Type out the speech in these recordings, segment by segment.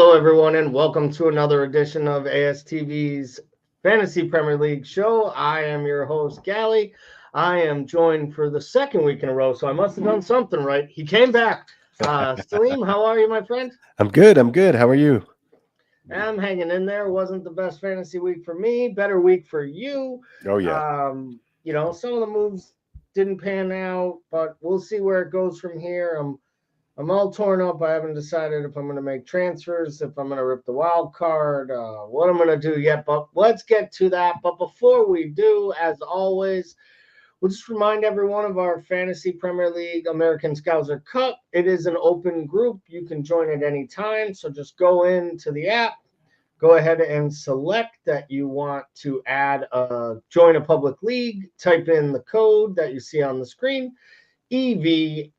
Hello, everyone, and welcome to another edition of ASTV's Fantasy Premier League show. I am your host, Gally. I am joined for the second week in a row, so I must have done something right. He came back. Salim, how are you, my friend? I'm good. I'm good. How are you? I'm hanging in there. Wasn't the best fantasy week for me. Better week for you. Oh yeah. Some of the moves didn't pan out, but we'll see where it goes from here. I'm all torn up. I haven't decided if I'm going to make transfers, if I'm going to rip the wild card, what I'm going to do yet. But let's get to that. But before we do, as always, we'll just remind everyone of our Fantasy Premier League American Scouser Cup. It is an open group. You can join at any time. So just go into the app. Go ahead and select that you want to join a public league. Type in the code that you see on the screen. EV0RMD,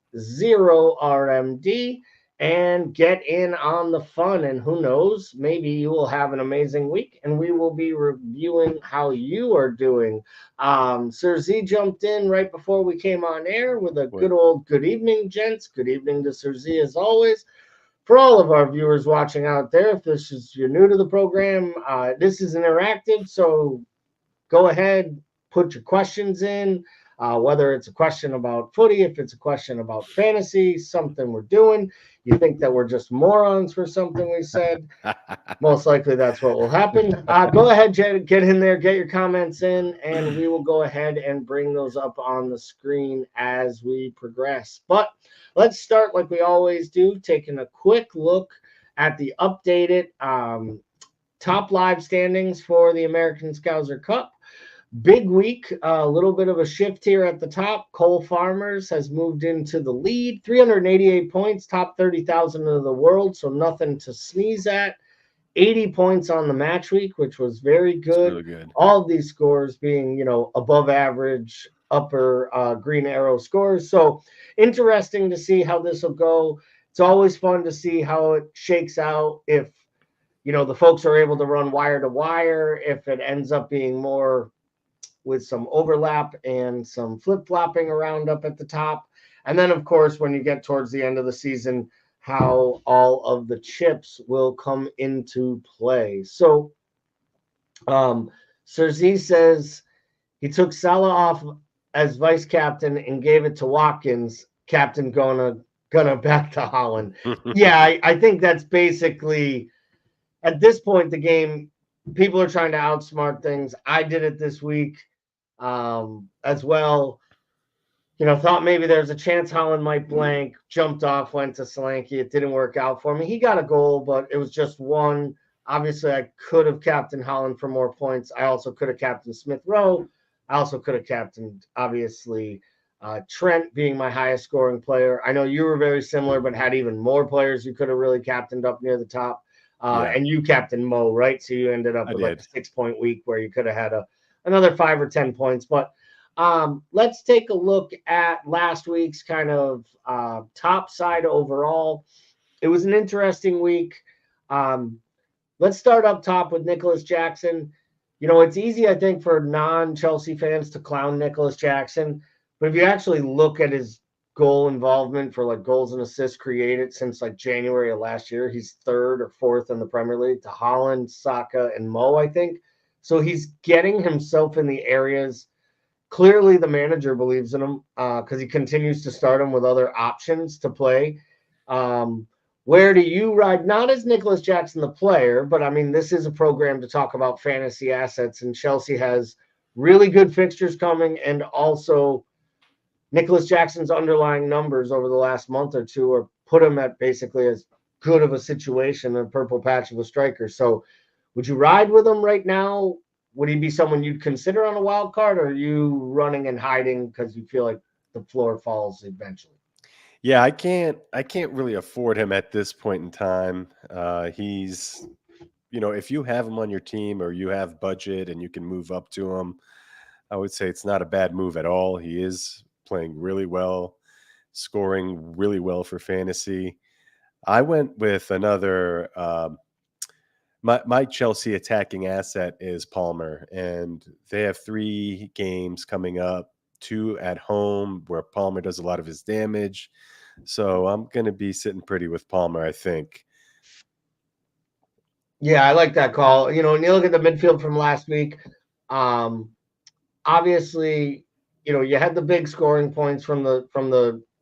and get in on the fun. And who knows, maybe you will have an amazing week and we will be reviewing how you are doing. Sir Z jumped in right before we came on air with a good old good evening, gents. Good evening to Sir Z as always. For all of our viewers watching out there, if you're new to the program, this is interactive, so go ahead, put your questions in, whether it's a question about footy, if it's a question about fantasy, something we're doing. You think that we're just morons for something we said. Most likely that's what will happen. Go ahead, get in there, get your comments in, and we will go ahead and bring those up on the screen as we progress. But let's start like we always do, taking a quick look at the updated top live standings for the American Scouser Cup. Big week, a little bit of a shift here at the top. Cole Farmers has moved into the lead, 388 points, top 30,000 of the world, so nothing to sneeze at. 80 points on the match week, which was very good. Really good. All of these scores being, above average, upper green arrow scores. So interesting to see how this will go. It's always fun to see how it shakes out if, the folks are able to run wire to wire, if it ends up being more with some overlap and some flip-flopping around up at the top. And then, of course, when you get towards the end of the season, how all of the chips will come into play. So Sir Z says he took Salah off as vice captain and gave it to Watkins, captain gonna back to Holland. Yeah, I think that's basically, at this point, the game, people are trying to outsmart things. I did it this week as well. Thought maybe there's a chance Holland might blank, jumped off, went to Solanke. It didn't work out for me. He got a goal, but it was just one. Obviously, I could have captained Holland for more points. I also could have captained Smith Rowe. I also could have captained, obviously, Trent being my highest scoring player. I know you were very similar, but had even more players you could have really captained up near the top. And you captained Mo, right? So you ended up with like a 6-point week where you could have had another 5 or 10 points. But let's take a look at last week's kind of top side overall. It was an interesting week. Let's start up top with Nicholas Jackson. It's easy, I think, for non-Chelsea fans to clown Nicholas Jackson. But if you actually look at his goal involvement for like goals and assists created since like January of last year, he's third or fourth in the Premier League to Holland, Saka, and Mo, I think. So he's getting himself in the areas. Clearly, the manager believes in him because he continues to start him with other options to play. Where do you ride? Not as Nicholas Jackson, the player, but I mean, this is a program to talk about fantasy assets, and Chelsea has really good fixtures coming, and also Nicholas Jackson's underlying numbers over the last month or two are put him at basically as good of a situation, a purple patch of a striker. So would you ride with him right now? Would he be someone you'd consider on a wild card, or are you running and hiding because you feel like the floor falls eventually? Yeah, I can't really afford him at this point in time. He's, if you have him on your team or you have budget and you can move up to him, I would say it's not a bad move at all. He is playing really well, scoring really well for fantasy. I went with another my Chelsea attacking asset is Palmer, and they have 3 games coming up, 2 at home where Palmer does a lot of his damage. So I'm going to be sitting pretty with Palmer, I think. Yeah, I like that call. You know, when you look at the midfield from last week, um, obviously, you know, you had the big scoring points from the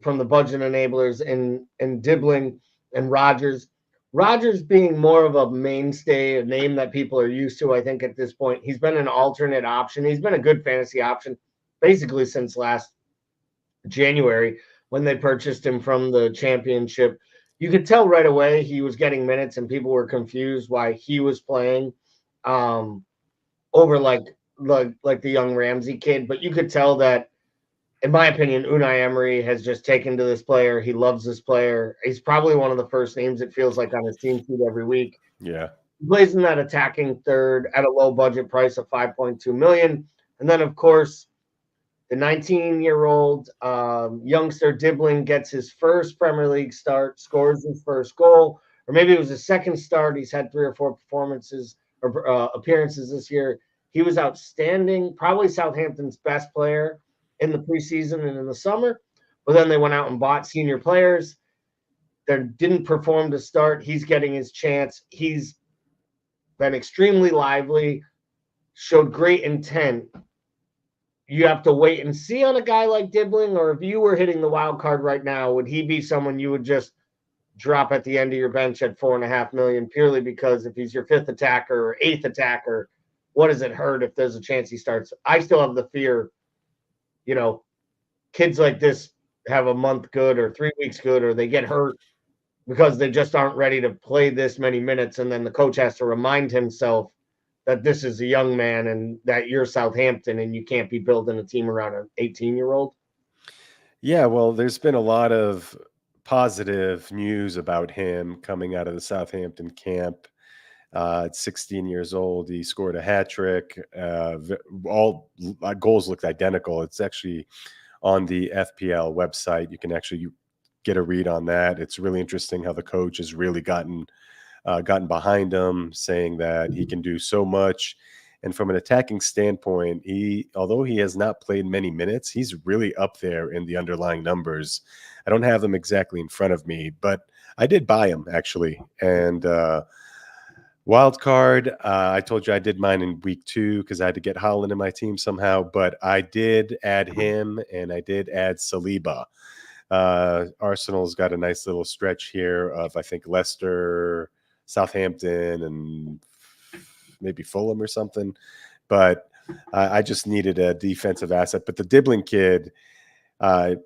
budget enablers in Dibbling and Rogers. Rogers being more of a mainstay, a name that people are used to, I think, at this point. He's been an alternate option. He's been a good fantasy option basically since last January when they purchased him from the championship. You could tell right away he was getting minutes and people were confused why he was playing um, over like the young Ramsey kid. But you could tell that, in my opinion, Unai Emery has just taken to this player. He loves this player. He's probably one of the first names it feels like on his team sheet every week. Yeah. He plays in that attacking third at a low budget price of 5.2 million. And then of course the 19-year-old youngster Dibbling gets his first Premier League start, scores his first goal, or maybe it was his second start. He's had 3 or 4 performances or appearances this year. He was outstanding, probably Southampton's best player in the preseason and in the summer. But then they went out and bought senior players that didn't perform to start. He's getting his chance. He's been extremely lively, showed great intent. You have to wait and see on a guy like Dibbling, or if you were hitting the wild card right now, would he be someone you would just drop at the end of your bench at 4.5 million purely because if he's your fifth attacker or eighth attacker, what does it hurt if there's a chance he starts? I still have the fear, you know, kids like this have a month good or 3 weeks good, or they get hurt because they just aren't ready to play this many minutes. And then the coach has to remind himself that this is a young man and that you're Southampton and you can't be building a team around an 18-year-old. Yeah, well, there's been a lot of positive news about him coming out of the Southampton camp. At 16 years old, he scored a hat trick. All goals looked identical. It's actually on the FPL website. You can actually get a read on that. It's really interesting how the coach has really gotten behind him, saying that he can do so much. And from an attacking standpoint, although he has not played many minutes, he's really up there in the underlying numbers. I don't have them exactly in front of me, but I did buy him actually. And wild card, I told you I did mine in week 2 because I had to get Holland in my team somehow, but I did add him and I did add Saliba. Arsenal's got a nice little stretch here of, I think, Leicester, Southampton, and maybe Fulham or something. But I just needed a defensive asset. But the Dibbling kid,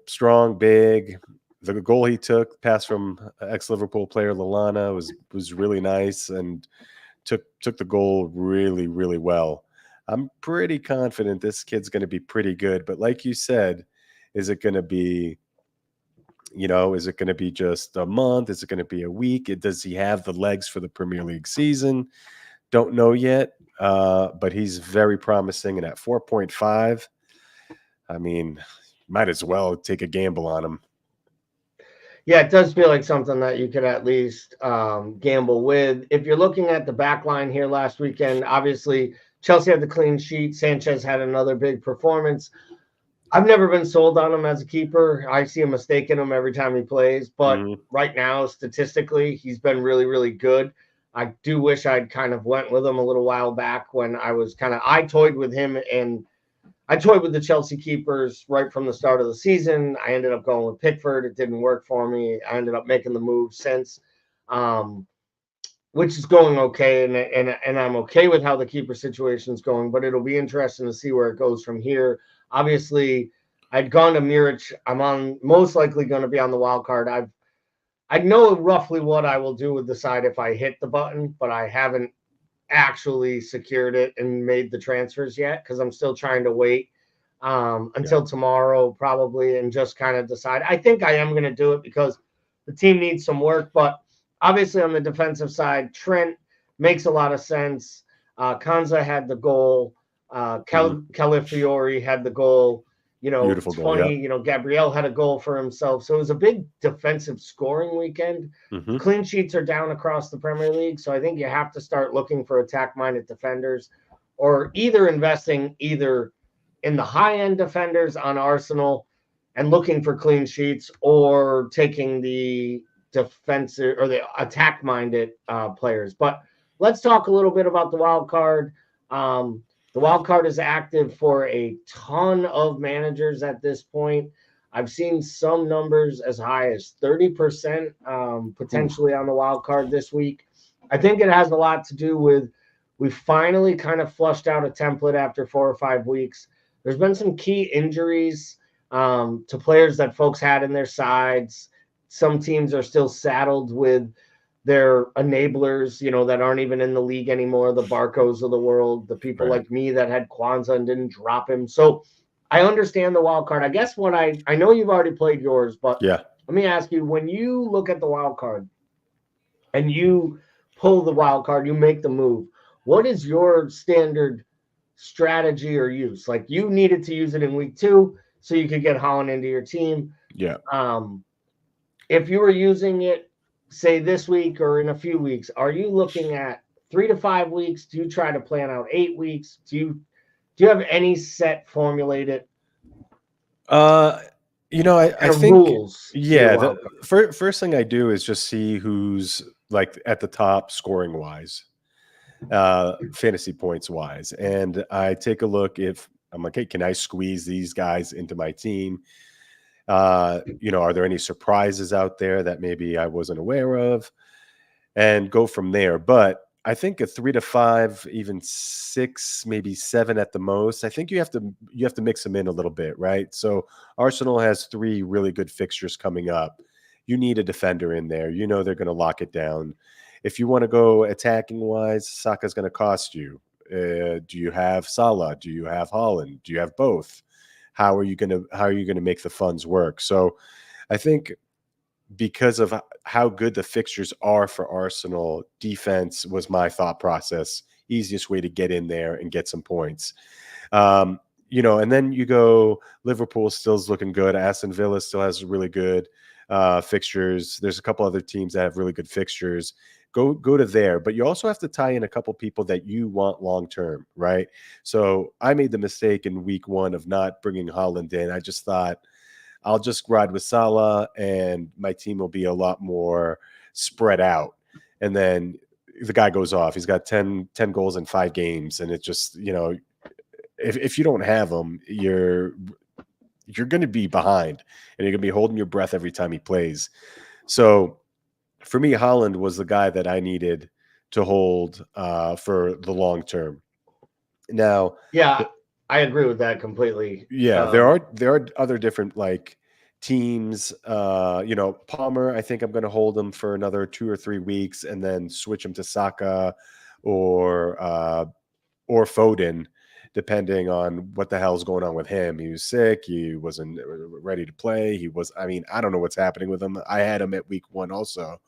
strong, big. The goal he took, pass from ex-Liverpool player Lallana, was really nice and took the goal really, really well. I'm pretty confident this kid's going to be pretty good. But like you said, is it going to be is it going to be just a month? Is it going to be a week? Does he have the legs for the Premier League season? Don't know yet, but he's very promising. And at 4.5, I mean, might as well take a gamble on him. Yeah, it does feel like something that you could at least gamble with. If you're looking at the back line here last weekend, obviously Chelsea had the clean sheet. Sanchez had another big performance. I've never been sold on him as a keeper. I see a mistake in him every time he plays. But right now, statistically, he's been really, really good. I do wish I'd kind of went with him a little while back when I toyed with him and I toyed with the Chelsea keepers right from the start of the season. I ended up going with Pickford. It didn't work for me. I ended up making the move since, which is going okay. And I'm okay with how the keeper situation is going, but it'll be interesting to see where it goes from here. Obviously, I'd gone to Muric. I'm most likely going to be on the wild card. I know roughly what I will do with the side if I hit the button, but I haven't actually secured it and made the transfers yet because I'm still trying to wait until tomorrow probably and just kind of decide. I think I am going to do it because the team needs some work, but obviously on the defensive side, Trent makes a lot of sense. Kanza had the goal. Calafiori had the goal. Beautiful 20, goal, Gabriel had a goal for himself. So it was a big defensive scoring weekend. Clean sheets are down across the Premier League. So I think you have to start looking for attack-minded defenders or either investing either in the high-end defenders on Arsenal and looking for clean sheets or taking the defensive or the attack-minded players. But let's talk a little bit about the wild card. The wild card is active for a ton of managers at this point. I've seen some numbers as high as 30% Ooh, potentially on the wild card this week. I think it has a lot to do with we finally kind of flushed out a template after 4 or 5 weeks. There's been some key injuries to players that folks had in their sides. Some teams are still saddled with their enablers, that aren't even in the league anymore, the Barcos of the world, the people right. like me that had Kwanzaa and didn't drop him. So I understand the wild card. I guess what I know you've already played yours, but Yeah. let me ask you, when you look at the wild card and you pull the wild card, you make the move, what is your standard strategy or use? Like you needed to use it in week 2 so you could get Holland into your team. Yeah. Um, if you were using it, say this week or in a few weeks, are you looking at 3 to 5 weeks? Do you try to plan out 8 weeks? Do you have any set formulated Uh, I kind of think, rules to your yeah, the wild card? first thing I do is just see who's like at the top scoring wise, fantasy points wise. And I take a look if I'm like, hey, can I squeeze these guys into my team? Are there any surprises out there that maybe I wasn't aware of? And go from there. But I think a 3 to 5, even 6, maybe 7 at the most. I think you have to mix them in a little bit, right? So Arsenal has 3 really good fixtures coming up. You need a defender in there. They're going to lock it down. If you want to go attacking wise, Saka's going to cost you. Do you have Salah? Do you have Holland? Do you have both? How are you going to make the funds work? So I think because of how good the fixtures are for Arsenal, defense was my thought process. Easiest way to get in there and get some points. And then you go, Liverpool still's looking good. Aston Villa still has really good fixtures. There's a couple other teams that have really good fixtures. Go to there, but you also have to tie in a couple people that you want long term, right? So I made the mistake in week 1 of not bringing Holland in. I just thought, I'll just ride with Salah and my team will be a lot more spread out. And then the guy goes off. He's got 10 goals in 5 games. And it just, if you don't have him, you're going to be behind and you're going to be holding your breath every time he plays. So for me, Holland was the guy that I needed to hold for the long term. Now, Yeah, I agree with that completely. yeah, there are other different like teams. Palmer, I think I'm going to hold him for another 2 or 3 weeks and then switch him to Saka or Foden, depending on what the hell's going on with him. He was sick. He wasn't ready to play. I don't know what's happening with him. I had him at week 1 also,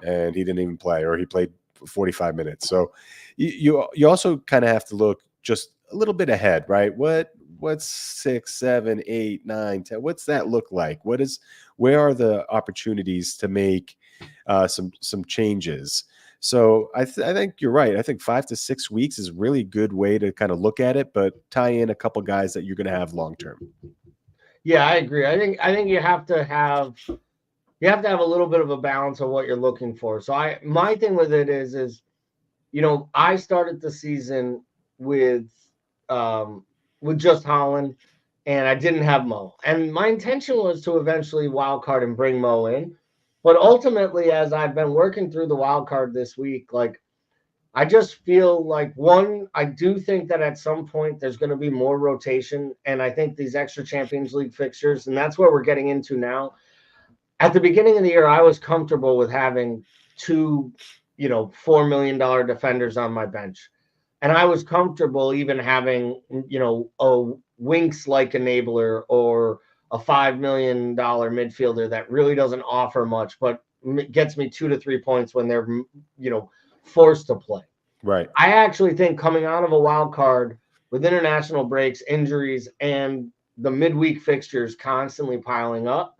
and he didn't even play, or he played 45 minutes. So you also kind of have to look just a little bit ahead, right? What's 6, 7, 8, 9, 10? What's that look like? Where are the opportunities to make some changes? So I think you're right. I think 5 to 6 weeks is really good way to kind of look at it, but tie in a couple guys that you're going to have long term. Yeah, I agree. I think you have to have a little bit of a balance of what you're looking for. So my thing with it is I started the season with just Holland, and I didn't have Mo. And my intention was to eventually wild card and bring Mo in. But ultimately, as I've been working through the wild card this week, like I just feel like I do think that at some point there's going to be more rotation. And I think these extra Champions League fixtures, and that's where we're getting into now. At the beginning of the year, I was comfortable with having 2, $4 million defenders on my bench. And I was comfortable even having, a Winks like enabler or a $5 million midfielder that really doesn't offer much, but gets me 2 to 3 points when they're, forced to play. Right. I actually think coming out of a wild card with international breaks, injuries, and the midweek fixtures constantly piling up,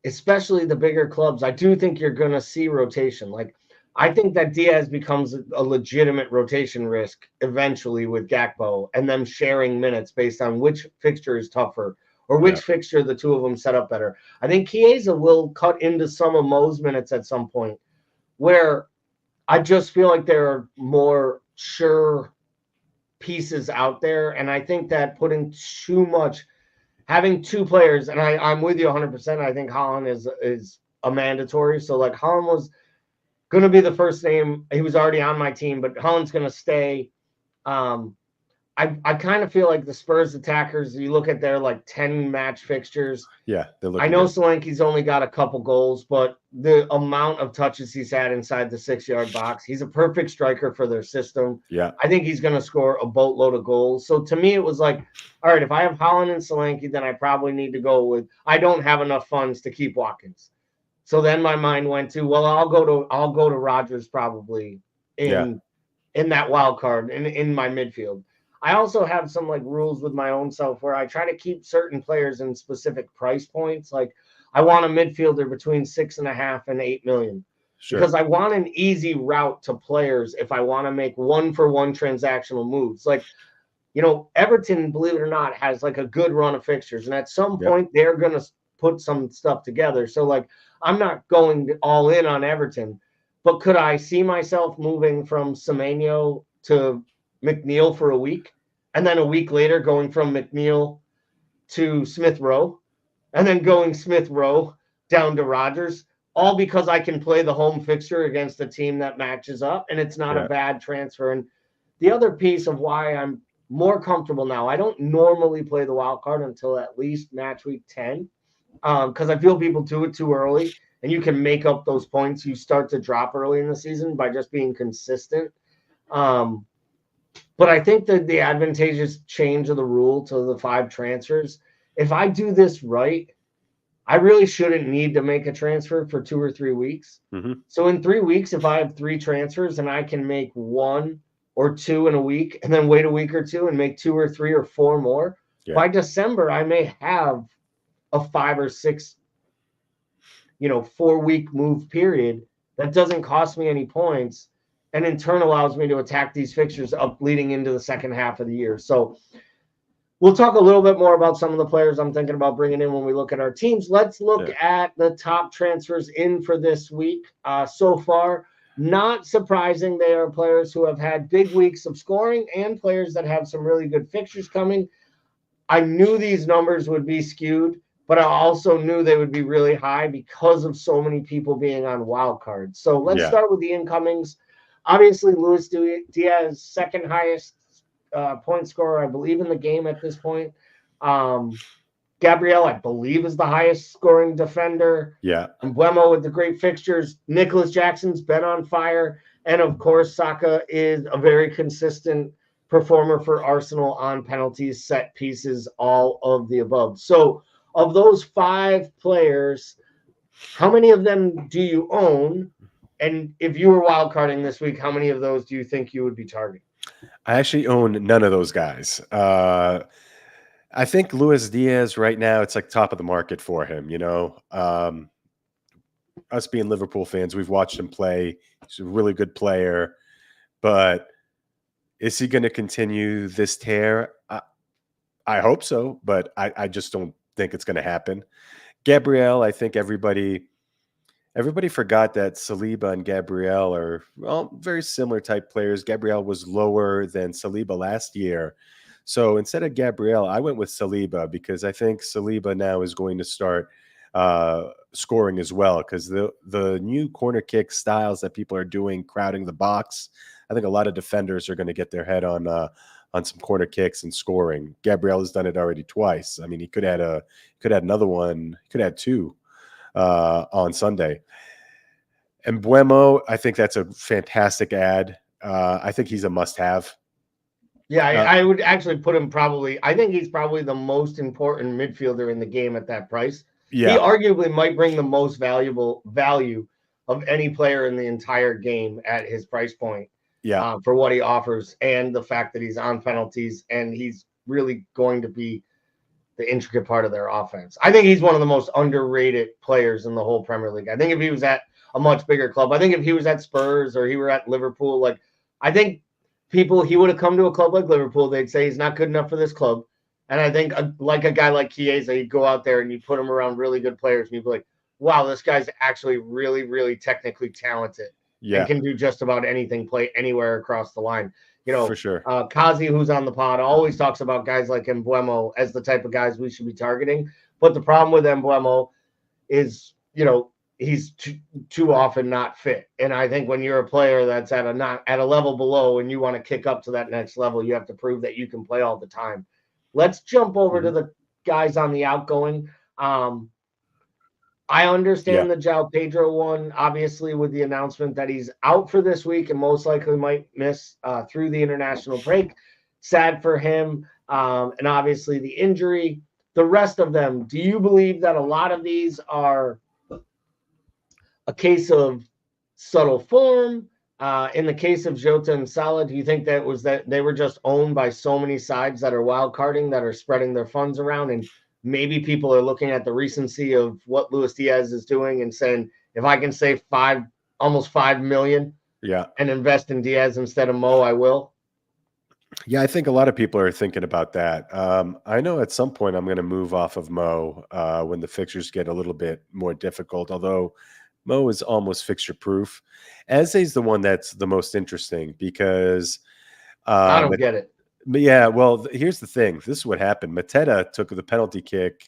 especially the bigger clubs, I do think you're going to see rotation. Like, I think that Diaz becomes a legitimate rotation risk eventually with Gakpo and them sharing minutes based on which fixture is tougher or which fixture the two of them set up better. I think Chiesa will cut into some of Mo's minutes at some point where I just feel like there are more sure pieces out there. And I think that putting too much, having two players, and I'm with you 100%. I think Holland is a mandatory. So like Holland was going to be the first name. He was already on my team, but Holland's going to stay. Um, I kind of feel like the Spurs attackers, you look at their like 10 match fixtures. Yeah, they're I looking know good. Solanke's only got a couple goals, but the amount of touches he's had inside the 6-yard box, he's a perfect striker for their system. Yeah. I think he's going to score a boatload of goals. So to me, it was like, all right, if I have Holland and Solanke, then I probably need to go with, I don't have enough funds to keep Watkins. So then my mind went to, well, I'll go to Rodgers probably Yeah. in that wild card in my midfield. I also have some like rules with my own self where I try to keep certain players in specific price points. Like I want a midfielder between 6.5 and 8 million Sure. because I want an easy route to players if I want to make 1-for-1 transactional moves. Like, Everton, believe it or not, has like a good run of fixtures, and at some Yep. point they're gonna put some stuff together. So like I'm not going all in on Everton, but could I see myself moving from Semenyo to McNeil for a week, and then a week later going from McNeil to Smith Rowe, and then going Smith Rowe down to Rodgers, all because I can play the home fixture against a team that matches up, and it's not a Yeah. bad transfer. And the other piece of why I'm more comfortable now, I don't normally play the wild card until at least match week 10, because I feel people do it too early, and you can make up those points you start to drop early in the season by just being consistent. But I think that the advantageous change of the rule to the 5 transfers, if I do this right, I really shouldn't need to make a transfer for 2 or 3 weeks. Mm-hmm. So in 3 weeks, if I have 3 transfers and I can make 1 or 2 in a week and then wait a week or 2 and make 2 or 3 or 4 more, Yeah. by December, I may have a 5 or 6, 4-week move period that doesn't cost me any points and in turn allows me to attack these fixtures up leading into the second half of the year. So we'll talk a little bit more about some of the players I'm thinking about bringing in when we look at our teams. Let's look at the top transfers in for this week. So far, not surprising, they are players who have had big weeks of scoring and players that have some really good fixtures coming. I knew these numbers would be skewed, but I also knew they would be really high because of so many people being on wild cards. So let's start with the incomings. Obviously, Luis Diaz, second highest point scorer, I believe, in the game at this point. Gabriel, I believe, is the highest scoring defender. Yeah. And Mbeumo with the great fixtures. Nicholas Jackson's been on fire. And of course, Saka is a very consistent performer for Arsenal on penalties, set pieces, all of the above. So of those 5 players, how many of them do you own? And if you were wildcarding this week, how many of those do you think you would be targeting? I actually own none of those guys. I think Luis Diaz right now, it's like top of the market for him. Us being Liverpool fans, we've watched him play. He's a really good player, but is he going to continue this tear? I hope so, but I just don't think it's going to happen. Gabriel, I think everybody forgot that Saliba and Gabriel are, very similar type players. Gabriel was lower than Saliba last year. So instead of Gabriel, I went with Saliba because I think Saliba now is going to start scoring as well, because the new corner kick styles that people are doing, crowding the box, I think a lot of defenders are going to get their head on some corner kicks and scoring. Gabriel has done it already twice. I mean, he could add another one. He could add 2 on Sunday. And Mbeumo, I think that's a fantastic ad. I think he's a must-have. Yeah, I would actually put him I think he's probably the most important midfielder in the game at that price. Yeah. He arguably might bring the most value of any player in the entire game at his price point. Yeah. For what he offers and the fact that he's on penalties and he's really going to be the intricate part of their offense. I think he's one of the most underrated players in the whole Premier League. I think if he was at a much bigger club, I think if he was at Spurs or he were at Liverpool, I think he would have come to a club like Liverpool, they'd say he's not good enough for this club. And I think like a guy like Chiesa, he'd go out there and you put him around really good players and you'd be like, wow, this guy's actually really, really technically talented. and Yeah, can do just about anything, play anywhere across the line. for sure. Kazi, who's on the pod, always talks about guys like Embuemo as the type of guys we should be targeting. But the problem with Embuemo is, he's too often not fit. And I think when you're a player that's not at a level below and you want to kick up to that next level, you have to prove that you can play all the time. Let's jump over to the guys on the outgoing. I understand the João Pedro one, obviously, with the announcement that he's out for this week and most likely might miss through the international break. Sad for him. And obviously the injury. The rest of them, do you believe that a lot of these are a case of subtle form? In the case of Jota and Salah, do you think that they were just owned by so many sides that are wild carding, that are spreading their funds around, and maybe people are looking at the recency of what Luis Diaz is doing and saying, if I can save almost 5 million and invest in Diaz instead of Mo, I will? Yeah, I think a lot of people are thinking about that. I know at some point I'm going to move off of Mo when the fixtures get a little bit more difficult, although Mo is almost fixture proof. Eze's the one that's the most interesting because I don't get it. Yeah, well, here's the thing. This is what happened. Mateta took the penalty kick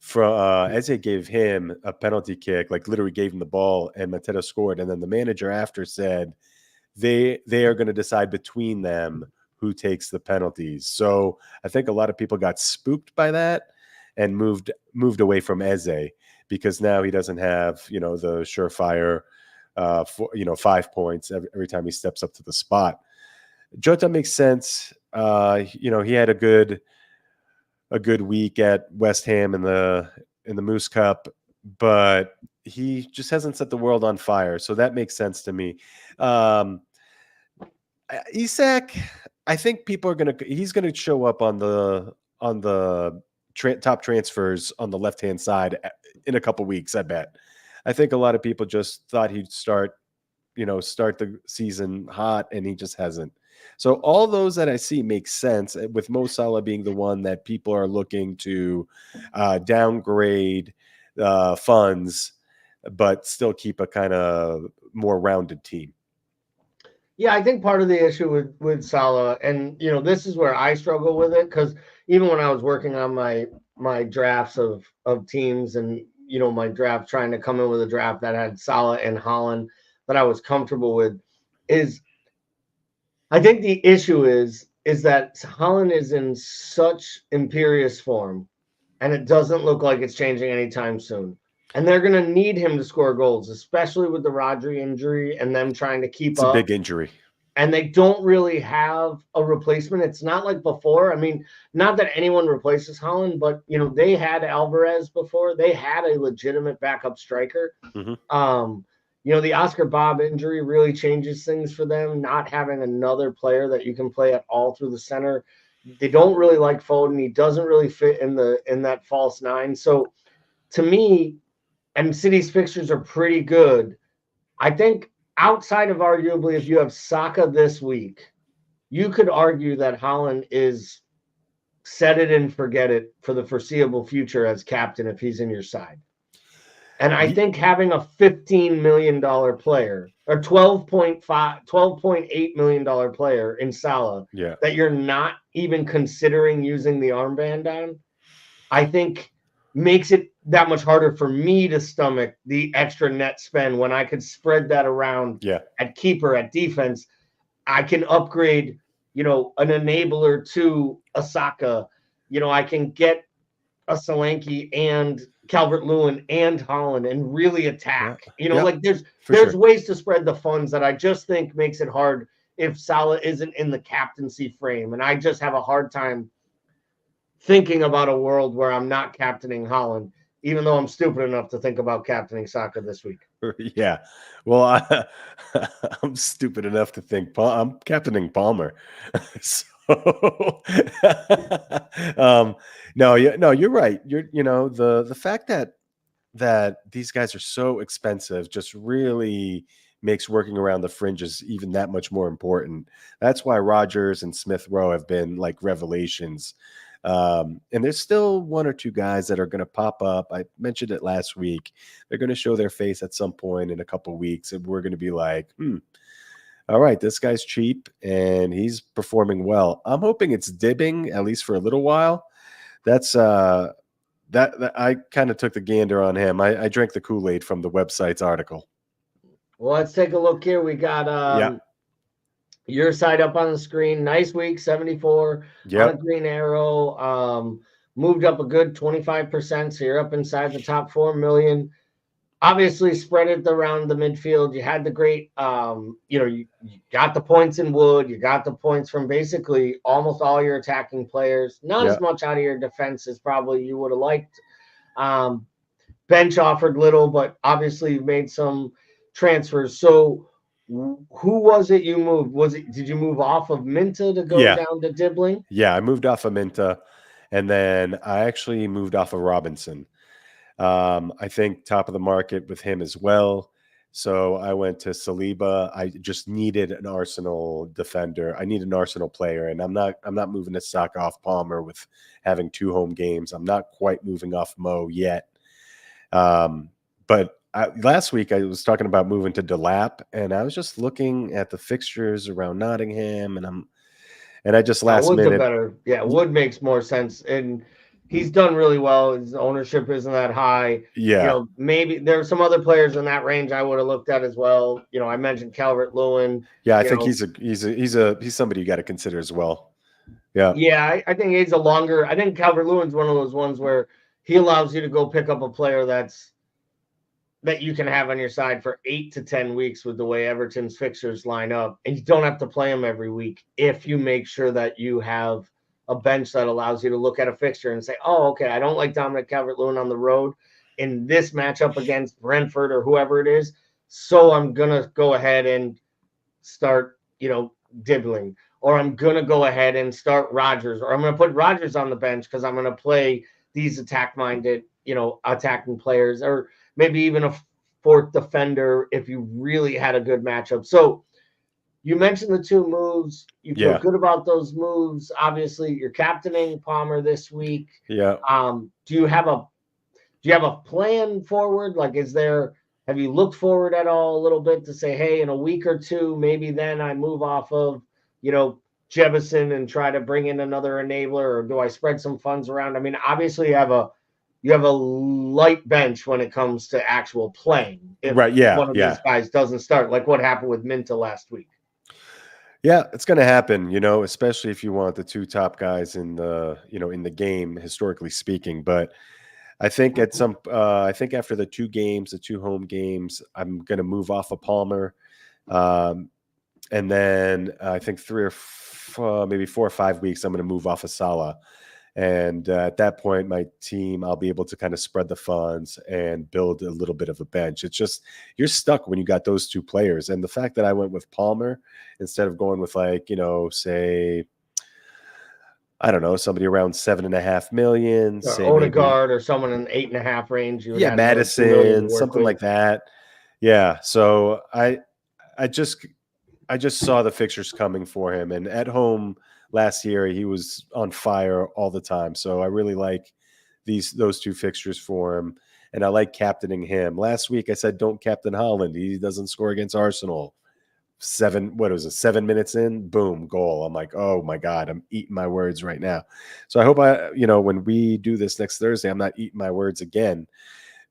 from Eze gave him a penalty kick, like literally gave him the ball, and Mateta scored. And then the manager after said they are going to decide between them who takes the penalties. So I think a lot of people got spooked by that and moved away from Eze because now he doesn't have, the surefire, 5 points every time he steps up to the spot. Jota makes sense. He had a good week at West Ham in the Moose Cup, but he just hasn't set the world on fire. So that makes sense to me. Isak, I think he's going to show up on the top transfers on the left-hand side in a couple weeks, I bet. I think a lot of people just thought he'd start the season hot, and he just hasn't. So all those that I see make sense, with Mo Salah being the one that people are looking to downgrade funds, but still keep a kind of more rounded team. Yeah, I think part of the issue with Salah, and this is where I struggle with it, because even when I was working on my drafts of teams and my draft, trying to come in with a draft that had Salah and Haaland that I was comfortable with, is I think the issue is that Haaland is in such imperious form, and it doesn't look like it's changing anytime soon. And they're going to need him to score goals, especially with the Rodri injury and them trying to keep up. It's a big injury. And they don't really have a replacement. It's not like before. I mean, not that anyone replaces Haaland, but, they had Alvarez before. They had a legitimate backup striker. Mm-hmm. The Oscar Bob injury really changes things for them, not having another player that you can play at all through the center. They don't really like Foden. He doesn't really fit in that false nine. So to me, and City's fixtures are pretty good, I think outside of arguably if you have Saka this week, you could argue that Haaland is set it and forget it for the foreseeable future as captain if he's in your side. And I think having a $15 million player or $12.8 million player in Salah that you're not even considering using the armband on, I think makes it that much harder for me to stomach the extra net spend when I could spread that around at keeper, at defense. I can upgrade, an enabler to a Saka. I can get a Solanke and Calvert-Lewin and Haaland and really attack. There's ways to spread the funds that I just think makes it hard if Salah isn't in the captaincy frame. And I just have a hard time thinking about a world where I'm not captaining Haaland, even though I'm stupid enough to think about captaining Saka this week. Yeah. Well, I'm stupid enough to think I'm captaining Palmer. So no, you're right. The fact that these guys are so expensive just really makes working around the fringes even that much more important. That's why Rodgers and Smith Rowe have been like revelations And there's still one or two guys that are going to pop up. I mentioned it last week. They're going to show their face at some point in a couple of weeks, and we're going to be like, all right, this guy's cheap and he's performing well. I'm hoping it's dibbing at least for a little while. That's that I kind of took the gander on him. I drank the Kool-Aid from the website's article. Well, let's take a look here. We got your side up on the screen. Nice week, 74 on a green arrow. Moved up a good 25%, so you're up inside the top 4 million. Obviously spread it around the midfield. You had the great, you got the points in Wood. You got the points from basically almost all your attacking players. Not as much out of your defense as probably you would have liked. Bench offered little, but obviously you made some transfers. So who was it you moved? Did you move off of Minta to go down to Dibbling? Yeah, I moved off of Minta, and then I actually moved off of Robinson. I think top of the market with him as well. So I went to Saliba. I just needed an Arsenal defender. I need an Arsenal player, and I'm not moving to stock off Palmer with having 2 home games. I'm not quite moving off Mo yet. But last week I was talking about moving to Delap, and I was just looking at the fixtures around Nottingham, and I just last minute. Wood makes more sense, and he's done really well. His ownership isn't that high. Yeah. Maybe there's some other players in that range I would have looked at as well. I mentioned Calvert-Lewin. Yeah, I think he's somebody you got to consider as well. Yeah. Yeah, I think he's I think Calvert-Lewin's one of those ones where he allows you to go pick up a player that you can have on your side for 8 to 10 weeks with the way Everton's fixtures line up. And you don't have to play him every week if you make sure that you have a bench that allows you to look at a fixture and say, oh, okay, I don't like Dominic Calvert-Lewin on the road in this matchup against Brentford or whoever it is. So I'm going to go ahead and start, Dibbling, or I'm going to go ahead and start Rodgers, or I'm going to put Rodgers on the bench because I'm going to play these attack-minded, attacking players, or maybe even a fourth defender if you really had a good matchup. So you mentioned the 2 moves. You feel good about those moves. Obviously, you're captaining Palmer this week. Yeah. Do you have a plan forward? Like, have you looked forward at all a little bit to say, hey, in a week or 2, maybe then I move off of, Jefferson and try to bring in another enabler, or do I spread some funds around? I mean, obviously you have a light bench when it comes to actual playing. If one of these guys doesn't start, like what happened with Minta last week. Yeah, it's going to happen, especially if you want the 2 top guys in the, in the game, historically speaking. But I think I think after the 2 games, the 2 home games, I'm going to move off of Palmer. And then I think 3 or 4, maybe 4 or 5 weeks, I'm going to move off of Salah. And at that point, my team, I'll be able to kind of spread the funds and build a little bit of a bench. It's just, you're stuck when you got those 2 players. And the fact that I went with Palmer instead of going with say, I don't know, somebody around 7.5 million, say Odegaard, or someone in 8.5 range. Madison, something like that. Yeah. So I just saw the fixtures coming for him, and at home last year he was on fire all the time. So I really like those 2 fixtures for him, and I like captaining him. Last week I said don't captain Haaland. He doesn't score against Arsenal. 7 minutes in, boom, goal. I'm like, oh my God, I'm eating my words right now. So I hope when we do this next Thursday, I'm not eating my words again.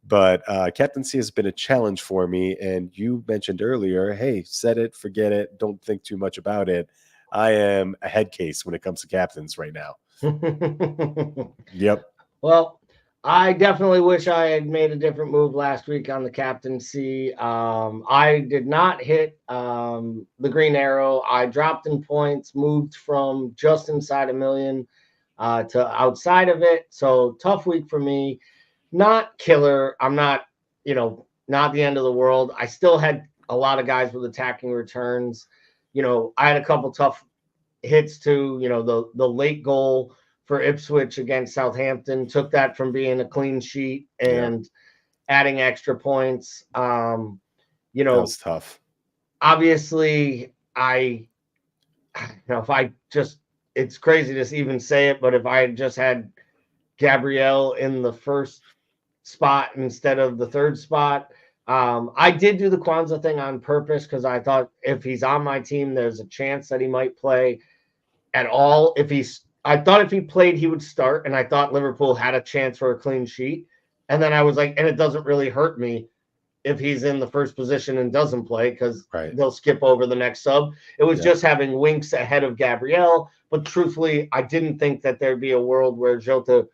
But captaincy has been a challenge for me. And you mentioned earlier, hey, set it, forget it, don't think too much about it. I am a head case when it comes to captains right now. Yep. Well, I definitely wish I had made a different move last week on the captaincy. I did not hit the green arrow. I dropped in points, moved from just inside 1 million to outside of it. So tough week for me. Not killer. I'm not, not the end of the world. I still had a lot of guys with attacking returns. I had a couple tough hits too. The late goal for Ipswich against Southampton took that from being a clean sheet and adding extra points. That was tough. Obviously, if I just it's crazy to even say it, but if I had just had Gabrielle in the first spot instead of the third spot, I did do the Kwanzaa thing on purpose because I thought if he's on my team, there's a chance that he might play at all. I thought if he played, he would start, and I thought Liverpool had a chance for a clean sheet. And then I was like, and it doesn't really hurt me if he's in the first position and doesn't play because they'll skip over the next sub. It was just having Winks ahead of Gabrielle. But truthfully, I didn't think that there'd be a world where Jota.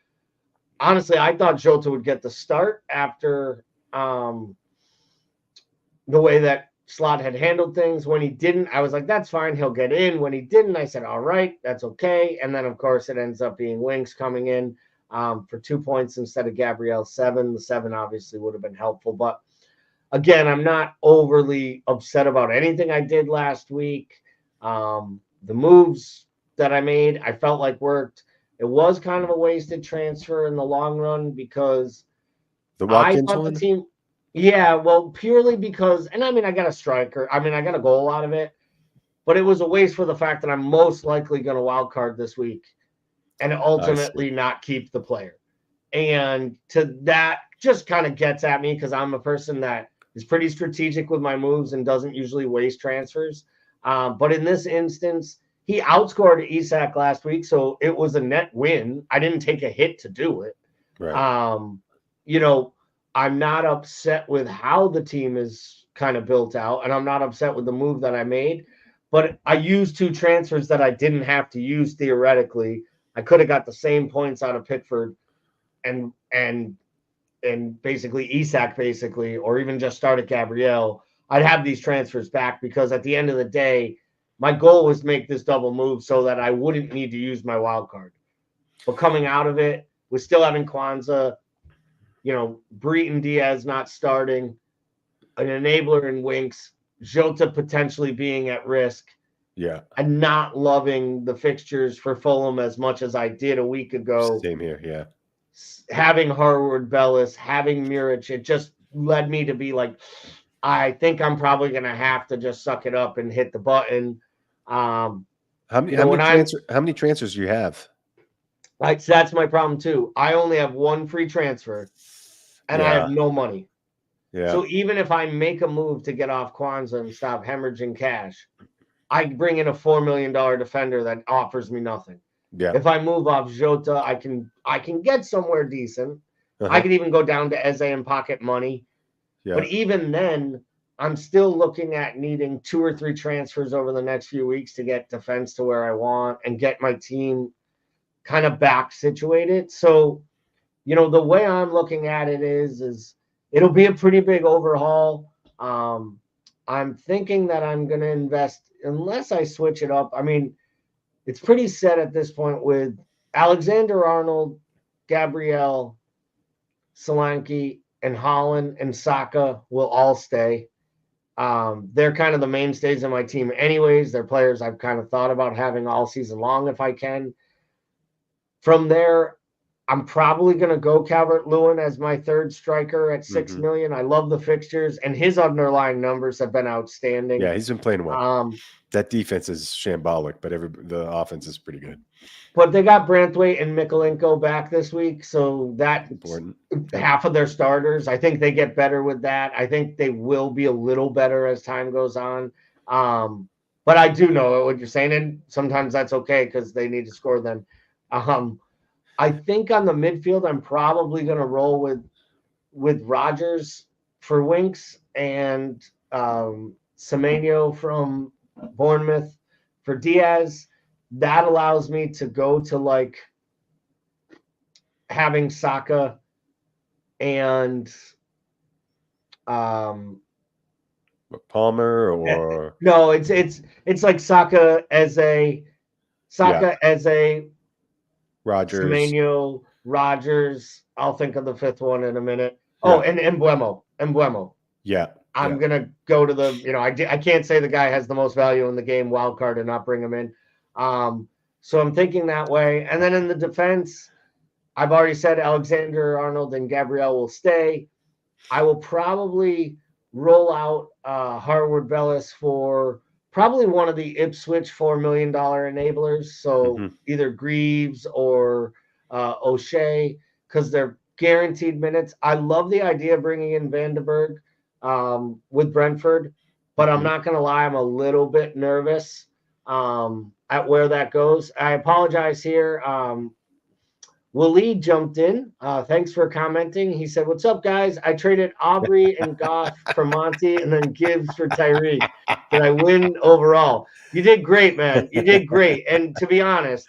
Honestly, I thought Jota would get the start after the way that Slot had handled things. When he didn't, I was like, that's fine. He'll get in. When he didn't, I said, all right, that's okay. And then, of course, it ends up being Winks coming in for 2 points instead of Gabrielle's 7. The 7 obviously would have been helpful. But again, I'm not overly upset about anything I did last week. The moves that I made, I felt like worked. It was kind of a wasted transfer in the long run because I thought the team. Yeah, well, purely because, and I mean, I got a striker. I mean, I got a goal out of it, but it was a waste for the fact that I'm most likely going to wild card this week and ultimately not keep the player. And to that just kind of gets at me because I'm a person that is pretty strategic with my moves and doesn't usually waste transfers. But in this instance, he outscored Isak last week, so it was a net win. I didn't take a hit to do it. Right. You know, I'm not upset with how the team is kind of built out, and I'm not upset with the move that I made. But I used 2 transfers that I didn't have to use theoretically. I could have got the same points out of Pickford and basically Isak, or even just started Gabrielle. I'd have these transfers back because at the end of the day, my goal was to make this double move so that I wouldn't need to use my wild card. But coming out of it, we're still having Kwanzaa, Breton Diaz not starting, an enabler in Winks, Jota potentially being at risk. Yeah. And not loving the fixtures for Fulham as much as I did a week ago. Same here, yeah. Having Harwood Bellis, having Muric, it just led me to be like, I think I'm probably going to have to just suck it up and hit the button. How many transfers do you have? That's my problem too. I only have 1 free transfer, and I have no money. Yeah. So even if I make a move to get off Kwanzaa and stop hemorrhaging cash, I bring in a $4 million defender that offers me nothing. Yeah. If I move off Jota, I can get somewhere decent. I could even go down to Eze and pocket money. Yeah. But even then, I'm still looking at needing 2 or 3 transfers over the next few weeks to get defense to where I want and get my team kind of back situated. So, the way I'm looking at it is it'll be a pretty big overhaul. I'm thinking that I'm going to invest, unless I switch it up. I mean, it's pretty set at this point with Alexander-Arnold, Gabrielle, Solanke, and Holland and Saka will all stay. They're kind of the mainstays of my team anyways. They're players I've kind of thought about having all season long if I can. From there, I'm probably going to go Calvert-Lewin as my third striker at $6 million. I love the fixtures, and his underlying numbers have been outstanding. Yeah, he's been playing well. That defense is shambolic, but the offense is pretty good. But they got Branthwaite and Mikolenko back this week, so that's important. Half of their starters. I think they get better with that. I think they will be a little better as time goes on. But I do know what you're saying, and sometimes that's okay because they need to score then. I think on the midfield, I'm probably going to roll with Rodgers for Winks and Semenyo from Bournemouth for Diaz. That allows me to go to like having Saka and Palmer or no, it's like Saka as a Rodgers. Semenyo, Rodgers. I'll think of the 5th one in a minute. Oh, and Embuemo. Yeah. I'm going to go to the, I can't say the guy has the most value in the game, wild card, and not bring him in. So I'm thinking that way. And then in the defense, I've already said Alexander-Arnold and Gabrielle will stay. I will probably roll out Harwood Bellis for probably one of the Ipswich $4 million enablers. So Hmm. either Greaves or O'Shea, because they're guaranteed minutes. I love the idea of bringing in Vandenberg with Brentford, but I'm Hmm. not going to lie, I'm a little bit nervous at where that goes. I apologize here. Waleed jumped in. Thanks for commenting. He said, "What's up, guys? I traded Aubrey and Goff for Monty and then Gibbs for Tyreek. Did I win overall?" You did great, man. You did great. And to be honest,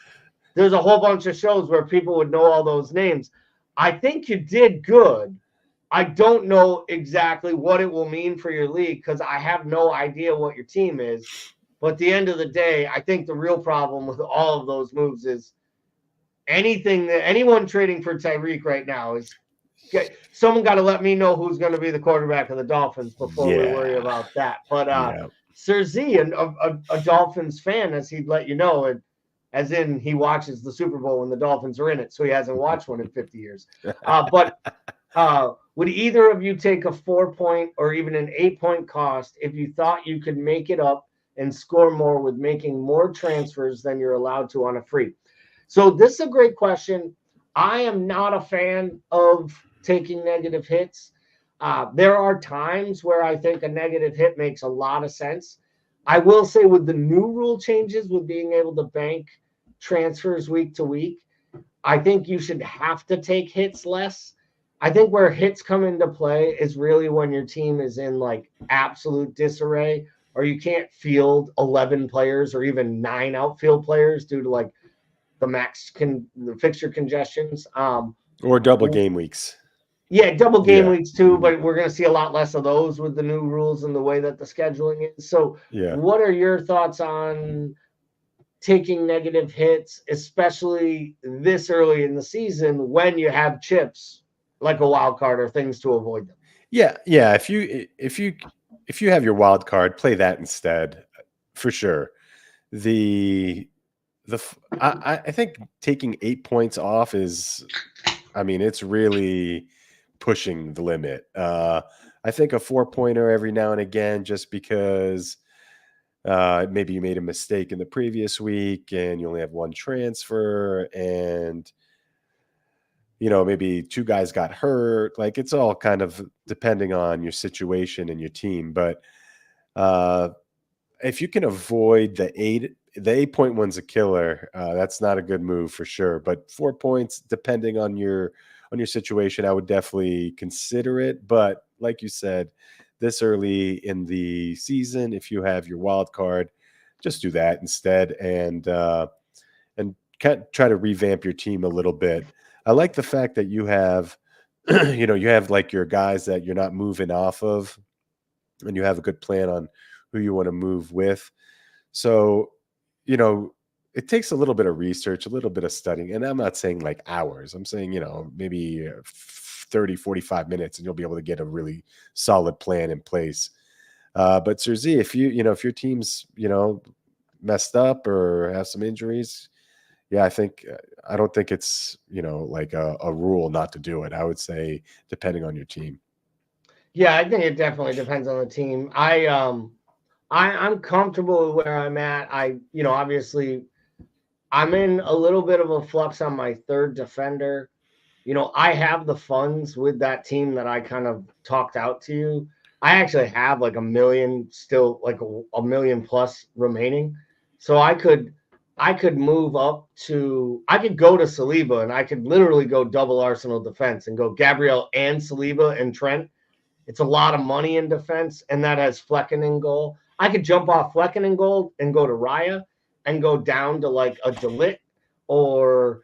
there's a whole bunch of shows where people would know all those names. I think you did good. I don't know exactly what it will mean for your league because I have no idea what your team is. But at the end of the day, I think the real problem with all of those moves is anything that anyone trading for Tyreek right now is someone got to let me know who's going to be the quarterback of the Dolphins before we worry Yeah. about that. But Yeah. Sir Z, a Dolphins fan, as he'd let you know, and as in he watches the Super Bowl when the Dolphins are in it, so he hasn't watched one in 50 years. But would either of you take a 4-point or even an 8-point cost if you thought you could make it up and score more with making more transfers than you're allowed to on a free? So this is a great question. I am not a fan of taking negative hits. There are times where I think a negative hit makes a lot of sense. I will say with the new rule changes, with being able to bank transfers week to week, I think you should have to take hits less. I think where hits come into play is really when your team is in like absolute disarray or you can't field 11 players or even 9 outfield players due to like the fixture congestions. Or double game weeks. Yeah, double game Yeah. weeks too, Hmm. but we're going to see a lot less of those with the new rules and the way that the scheduling is. So, Yeah. what are your thoughts on taking negative hits, especially this early in the season when you have chips like a wild card or things to avoid them? Yeah. Yeah. If you have your wild card, play that instead, for sure. The I think taking 8 points off is, I mean, it's really pushing the limit. I think a 4-pointer every now and again, just because maybe you made a mistake in the previous week and you only have one transfer, and maybe two guys got hurt. Like, it's all kind of depending on your situation and your team. But uh, if you can avoid the 8-point one's a killer. That's not a good move for sure. But 4 points, depending on your situation, I would definitely consider it. But like you said, this early in the season, if you have your wild card, just do that instead, and kind of try to revamp your team a little bit. I like the fact that you have, you have like your guys that you're not moving off of, and you have a good plan on who you want to move with. So, you know, it takes a little bit of research, a little bit of studying. And I'm not saying like hours. I'm saying, maybe 30, 45 minutes, and you'll be able to get a really solid plan in place. But Sir Z, if your team's, messed up or have some injuries, yeah, I don't think it's, like a rule not to do it. I would say depending on your team. Yeah, I think it definitely depends on the team. I'm comfortable with where I'm at. Obviously I'm in a little bit of a flux on my third defender. I have the funds with that team that I kind of talked out to you. I actually have like a million still, like a million plus remaining. So I could move up to I could go to Saliba and I could literally go double Arsenal defense and go Gabriel and Saliba and Trent. It's a lot of money in defense, and that has Flecken in goal. I could jump off Flecken in goal and go to Raya and go down to like a Delit or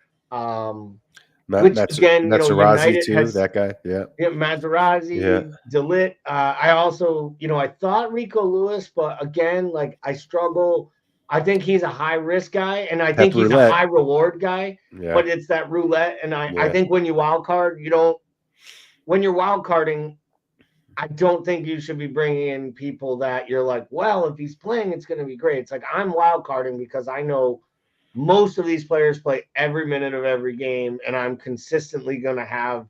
which again, Matsurazi United too, has that guy. Yeah. Yeah. Materazzi, Delit. I also, I thought Rico Lewis, but again, like I struggle. I think he's a high risk guy, and I think Pep he's a roulette. high reward guy. Yeah. But it's that roulette, and I Yeah. think when you wild card, you don't. When you're wild carding, I don't think you should be bringing in people that you're like, well, if he's playing, it's going to be great. It's like I'm wild carding because I know most of these players play every minute of every game, and I'm consistently going to have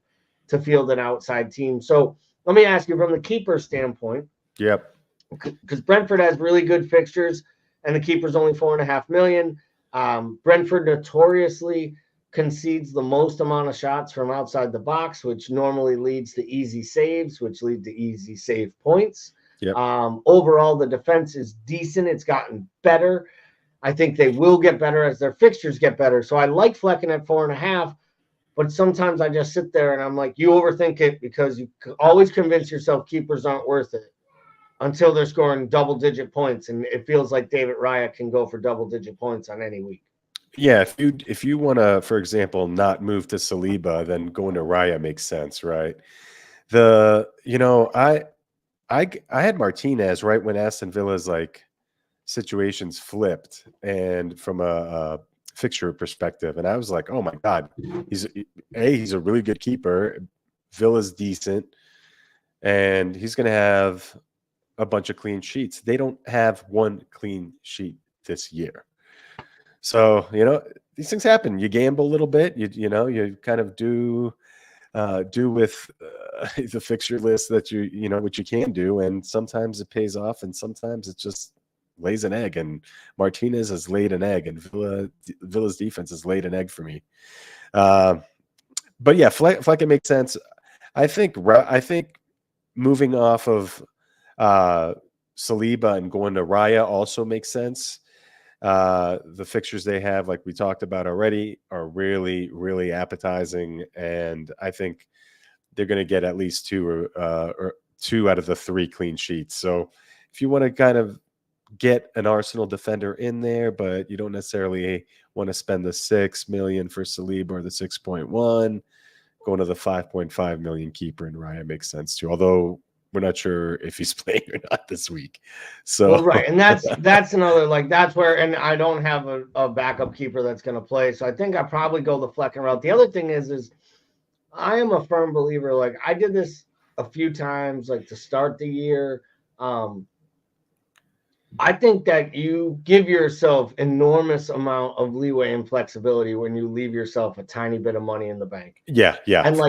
to field an outside team. So let me ask you from the keeper standpoint, Yep. because Brentford has really good fixtures, and the keeper's only $4.5 million. Brentford notoriously concedes the most amount of shots from outside the box, which normally leads to easy saves, which lead to easy save points. Yep. Overall, the defense is decent. It's gotten better. I think they will get better as their fixtures get better. So I like Flecken at 4.5, but sometimes I just sit there and I'm like, you overthink it because you always convince yourself keepers aren't worth it until they're scoring double-digit points, and it feels like David Raya can go for double-digit points on any week. Yeah, if you want to, for example, not move to Saliba, then going to Raya makes sense, right? I had Martinez right when Aston Villa's like situations flipped, and from a fixture perspective, and I was like, oh my God, he's a really good keeper. Villa's decent, and he's going to have a bunch of clean sheets. They don't have one clean sheet this year. So, these things happen. You gamble a little bit, you kind of do with the fixture list that what you can do. And sometimes it pays off and sometimes it just lays an egg. And Martinez has laid an egg, and Villa's defense has laid an egg for me. But yeah, Flecken makes sense. I think moving off of Saliba and going to Raya also makes sense. The fixtures they have, like we talked about already, are really, really appetizing, and I think they're going to get at least two out of the 3 clean sheets. So if you want to kind of get an Arsenal defender in there, but you don't necessarily want to spend the 6 million for Saliba or the 6.1, going to the 5.5 million keeper in Raya makes sense too. Although we're not sure if he's playing or not this week. So well, right, and that's another, that's where, and I don't have a backup keeper that's going to play, so I think I probably go the Flecken route. The other thing is I am a firm believer. Like, I did this a few times, like to start the year. I think that you give yourself enormous amount of leeway and flexibility when you leave yourself a tiny bit of money in the bank. Yeah. And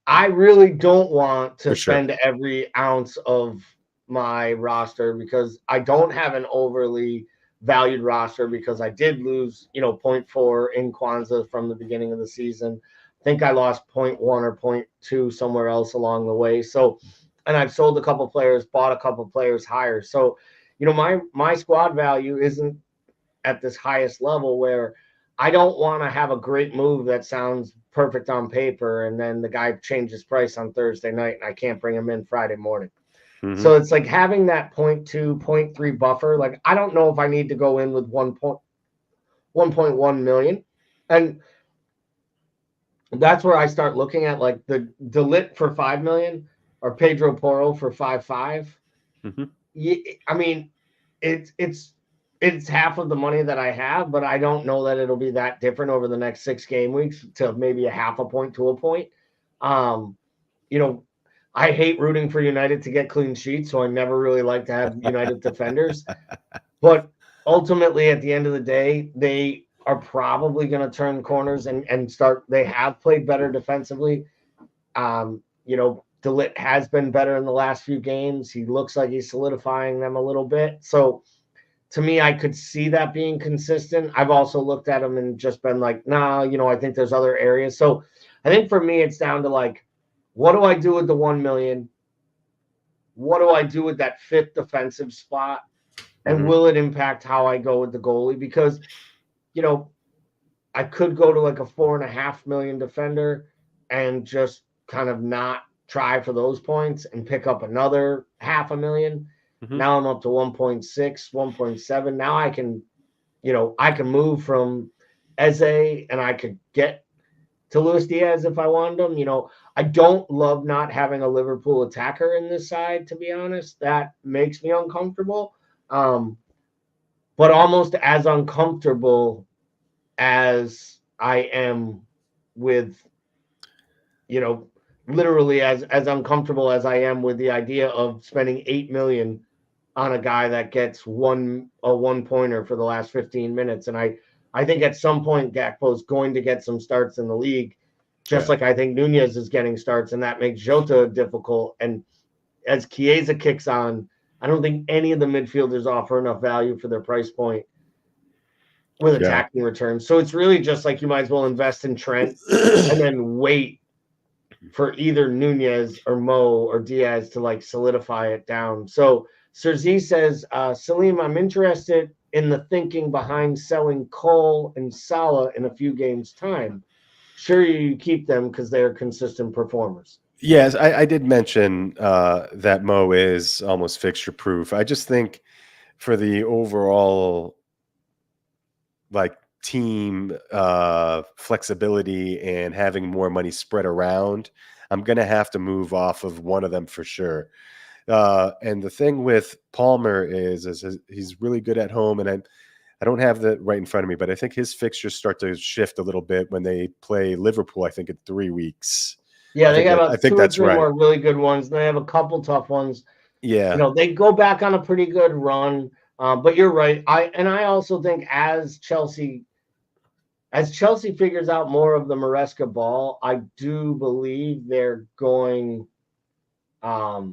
I really don't want to spend every ounce of my roster because I don't have an overly valued roster because I did lose, 0.4 in Kwanzaa from the beginning of the season. I think I lost 0.1 or 0.2 somewhere else along the way. So, and I've sold a couple players, bought a couple players higher. So, my squad value isn't at this highest level where I don't want to have a great move that sounds perfect on paper and then the guy changes price on Thursday night and I can't bring him in Friday morning. Mm-hmm. So it's like having that 0.2, 0.3 buffer. Like, I don't know if I need to go in with 1.1 million. And that's where I start looking at like the Delit for 5 million or Pedro Porro for 5.5. Mm-hmm. I mean, it's half of the money that I have, but I don't know that it'll be that different over the next 6 game weeks to maybe a half a point to a point. I hate rooting for United to get clean sheets, so I never really like to have United defenders. But ultimately, at the end of the day, they are probably going to turn corners and start. They have played better defensively. Delit has been better in the last few games. He looks like he's solidifying them a little bit. So to me, I could see that being consistent. I've also looked at him and just been like, nah, I think there's other areas. So I think for me, it's down to like, what do I do with the 1 million? What do I do with that 5th defensive spot? And will it impact how I go with the goalie? Because, I could go to like a 4.5 million defender and just kind of not try for those points and pick up another 500,000. Mm-hmm. Now I'm up to 1.6, 1.7. Now I can, I can move from Eze and I could get to Luis Diaz if I wanted him. I don't love not having a Liverpool attacker in this side, to be honest. That makes me uncomfortable. But almost as uncomfortable as I am with, literally as uncomfortable as I am with the idea of spending 8 million on a guy that gets a one-pointer for the last 15 minutes. And I think at some point Gakpo is going to get some starts in the league, just like I think Nunez is getting starts, and that makes Jota difficult. And as Chiesa kicks on, I don't think any of the midfielders offer enough value for their price point with attacking returns. So it's really just like you might as well invest in Trent and then wait for either Nunez or Mo or Diaz to like solidify it down. So Sir Z says, Salim, I'm interested in the thinking behind selling Cole and Salah in a few games' time. Sure, you keep them because they are consistent performers. Yes, I did mention that Mo is almost fixture proof. I just think for the overall like team flexibility and having more money spread around, I'm going to have to move off of one of them for sure. And the thing with Palmer is he's really good at home, and I don't have that right in front of me, but I think his fixtures start to shift a little bit when they play Liverpool, I think in 3 weeks. Yeah, they got I about think 2 or that's 3 right. more really good ones. They have a couple tough ones. Yeah. You know, they go back on a pretty good run. But you're right. I also think as Chelsea figures out more of the Maresca ball, I do believe they're going. I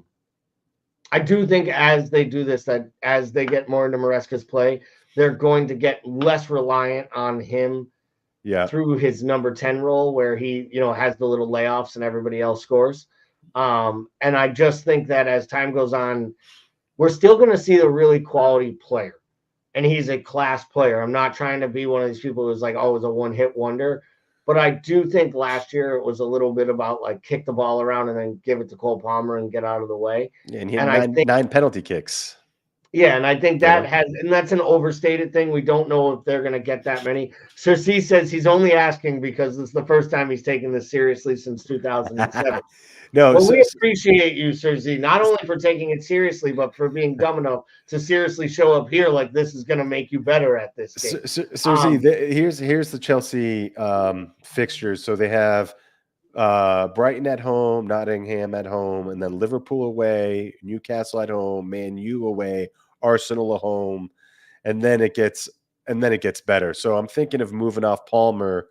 do think as they do this, that as they get more into Maresca's play, they're going to get less reliant on him through his number 10 role, where he, has the little layoffs and everybody else scores. And I just think that as time goes on, we're still going to see the really quality player. And he's a class player. I'm not trying to be one of these people who's like, oh, it's a one-hit wonder. But I do think last year it was a little bit about like kick the ball around and then give it to Cole Palmer and get out of the way. Yeah, and he had nine penalty kicks. Yeah, and I think that's an overstated thing. We don't know if they're going to get that many. Sir C says he's only asking because it's the first time he's taken this seriously since 2007. No, well, we appreciate you, Sir Z, not only for taking it seriously, but for being dumb enough to seriously show up here like this is going to make you better at this game. Sir Z, here's the Chelsea fixtures. So they have Brighton at home, Nottingham at home, and then Liverpool away, Newcastle at home, Man U away, Arsenal at home, and then it gets better. So I'm thinking of moving off Palmer,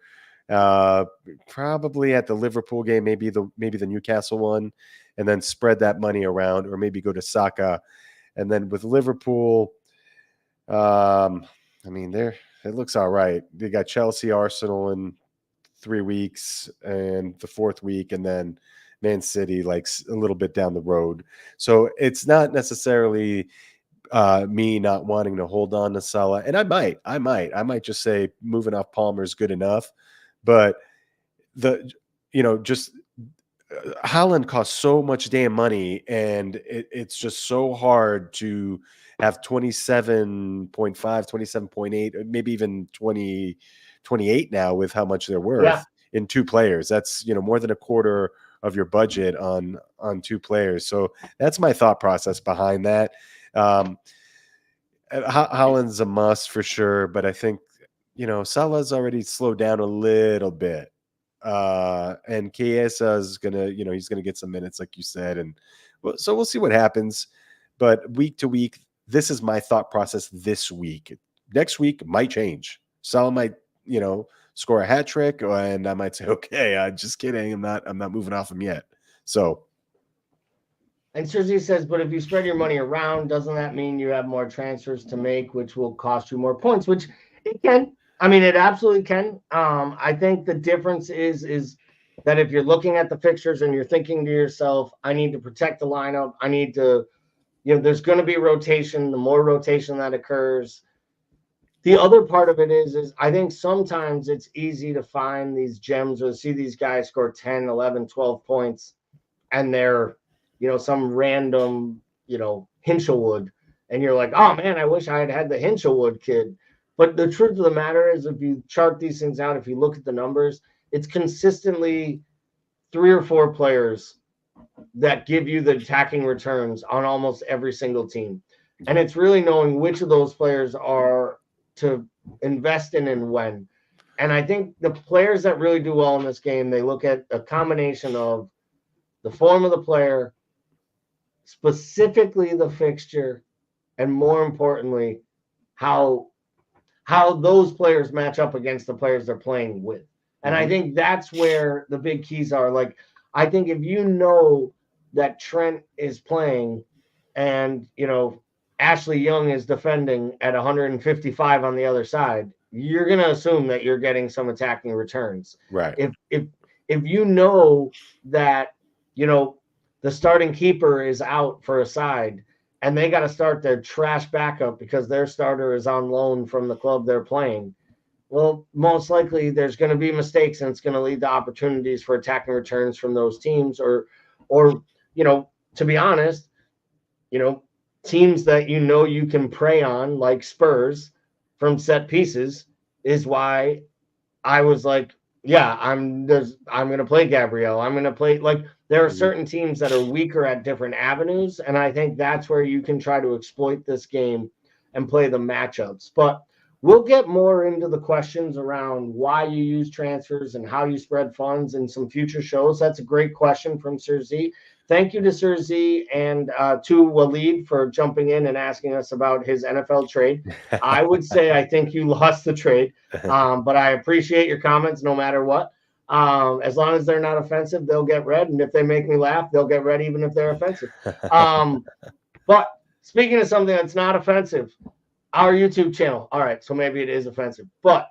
probably at the Liverpool game, maybe the Newcastle one, and then spread that money around, or maybe go to Saka, and then with Liverpool, I mean, it looks all right. They got Chelsea, Arsenal in 3 weeks, and the 4th week, and then Man City like a little bit down the road. So it's not necessarily me not wanting to hold on to Salah, and I might just say moving off Palmer is good enough, but Haaland costs so much damn money, and it's just so hard to have 27.5, 27.8, maybe even 28 now with how much they're worth in 2 players. That's, more than a quarter of your budget on 2 players. So that's my thought process behind that. Haaland's a must for sure, but I think, Salah's already slowed down a little bit. And Chiesa is gonna, he's gonna get some minutes, like you said, and so we'll see what happens. But week to week, this is my thought process this week. Next week might change. Salah might, score a hat trick, and I might say, okay, I'm just kidding. I'm not moving off him yet. So. And Sergi says, but if you spread your money around, doesn't that mean you have more transfers to make, which will cost you more points? Which it can. I mean, it absolutely can. I think the difference is that if you're looking at the fixtures and you're thinking to yourself, I need to protect the lineup. I need to, there's going to be rotation. The more rotation that occurs. The other part of it is I think sometimes it's easy to find these gems or see these guys score 10, 11, 12 points, and they're, some random, Hinshelwood. And you're like, oh, man, I wish I had the Hinshelwood kid. But the truth of the matter is, if you chart these things out, if you look at the numbers, it's consistently 3 or 4 players that give you the attacking returns on almost every single team. And it's really knowing which of those players are to invest in and when. And I think the players that really do well in this game, they look at a combination of the form of the player, specifically the fixture, and more importantly, how those players match up against the players they're playing with. And I think that's where the big keys are. Like, I think if you know that Trent is playing and Ashley Young is defending at 155 on the other side, you're going to assume that you're getting some attacking returns. Right. If you know that the starting keeper is out for a side and they got to start their trash backup because their starter is on loan from the club they're playing, well, most likely there's going to be mistakes, and it's going to lead to opportunities for attacking returns from those teams, or to be honest, teams that you can prey on, like Spurs, from set pieces, is why I was like, yeah, I'm going to play Gabrielle. I'm going to play, like, there are certain teams that are weaker at different avenues, and I think that's where you can try to exploit this game and play the matchups. But we'll get more into the questions around why you use transfers and how you spread funds in some future shows. That's a great question from Sir Z. Thank you to Sir Z and to Waleed for jumping in and asking us about his NFL trade. I would say I think you lost the trade, but I appreciate your comments no matter what. As long as they're not offensive, they'll get read. And if they make me laugh, they'll get read even if they're offensive. But speaking of something that's not offensive, our YouTube channel. All right, so maybe it is offensive, but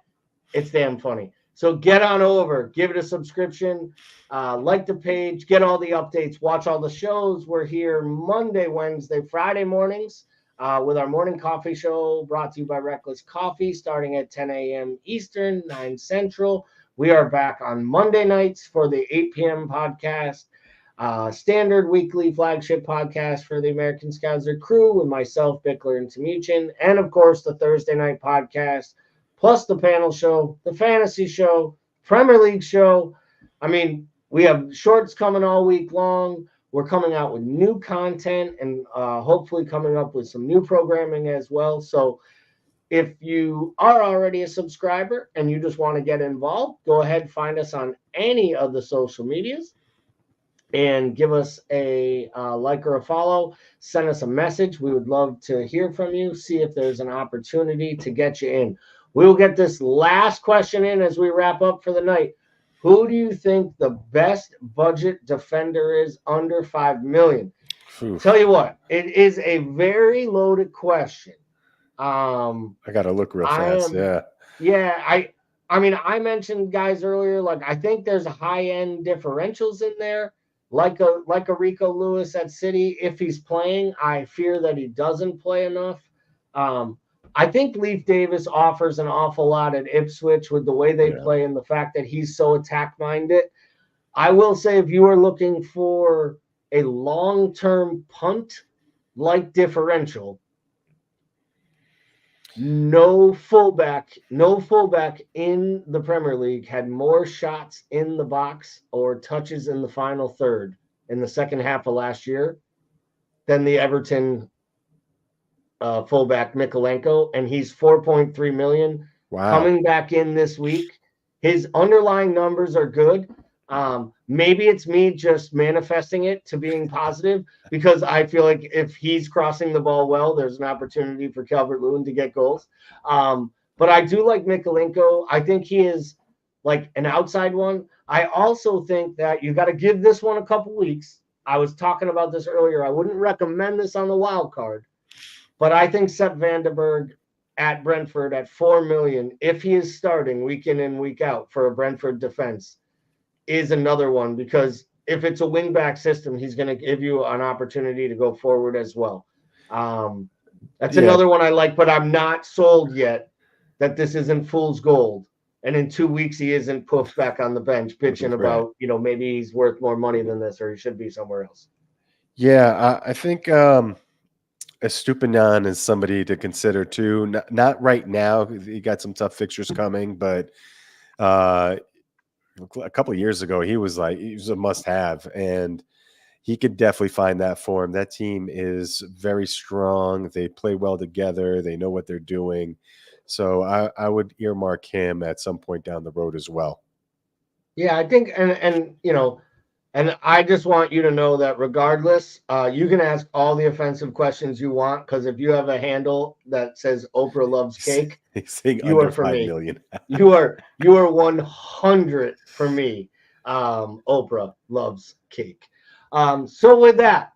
it's damn funny. So get on over, give it a subscription, like the page, get all the updates, watch all the shows. We're here Monday, Wednesday, Friday mornings with our morning coffee show brought to you by Reckless Coffee, starting at 10 a.m. Eastern, 9 Central. We are back on Monday nights for the 8 p.m. podcast. Standard weekly flagship podcast for the American Scouser crew with myself, Bickler, and Tamuchin, and of course the Thursday night podcast, plus the panel show, the fantasy show, Premier League show. I mean, we have shorts coming all week long. We're coming out with new content and hopefully coming up with some new programming as well. So if you are already a subscriber and you just want to get involved, go ahead, find us on any of the social medias and give us a like or a follow. Send us a message. We would love to hear from you, see if there's an opportunity to get you in. We will get this last question in as we wrap up for the night. Who do you think the best budget defender is under $5 million? Oof. Tell you what, it is a very loaded question. I got to look real fast. I mean, I mentioned guys earlier, like I think there's high-end differentials in there, like a Rico Lewis at City. If he's playing, I fear that he doesn't play enough. I think Leif Davis offers an awful lot at Ipswich with the way they play and the fact that he's so attack-minded. I will say, if you are looking for a long-term punt-like differential, no fullback in the Premier League had more shots in the box or touches in the final third in the second half of last year than the Everton fullback Mikolenko, and he's 4.3 million. Wow. Coming back in this week. His underlying numbers are good. Maybe it's me just manifesting it to being positive, because I feel like if he's crossing the ball well, there's an opportunity for Calvert-Lewin to get goals. But I do like Mikolenko. I think he is like an outside one. I also think that you got to give this one a couple weeks. I was talking about this earlier. I wouldn't recommend this on the wild card, but I think Sepp Vandenberg at Brentford at $4 million, if he is starting week in and week out for a Brentford defense, is another one, because if it's a wing-back system, he's going to give you an opportunity to go forward as well. That's another one I like, but I'm not sold yet that this isn't fool's gold. And in 2 weeks, he isn't poofed back on the bench bitching about, maybe he's worth more money than this, or he should be somewhere else. Yeah, I think Estupiñán is somebody to consider too. Not right now. He got some tough fixtures coming, but a couple of years ago, he was a must-have, and he could definitely find that form. That team is very strong. They play well together. They know what they're doing. So I would earmark him at some point down the road as well. Yeah, I think, and I just want you to know that regardless, you can ask all the offensive questions you want, because if you have a handle that says Oprah loves cake, you are for me. you are 100 for me. Oprah loves cake. So with that,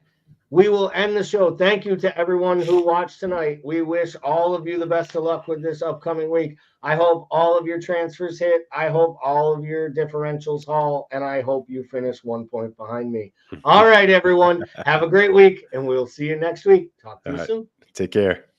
we will end the show. Thank you to everyone who watched tonight. We wish all of you the best of luck with this upcoming week. I hope all of your transfers hit. I hope all of your differentials haul, and I hope you finish 1 point behind me. All right, everyone. Have a great week, and we'll see you next week. Talk to you soon. Take care.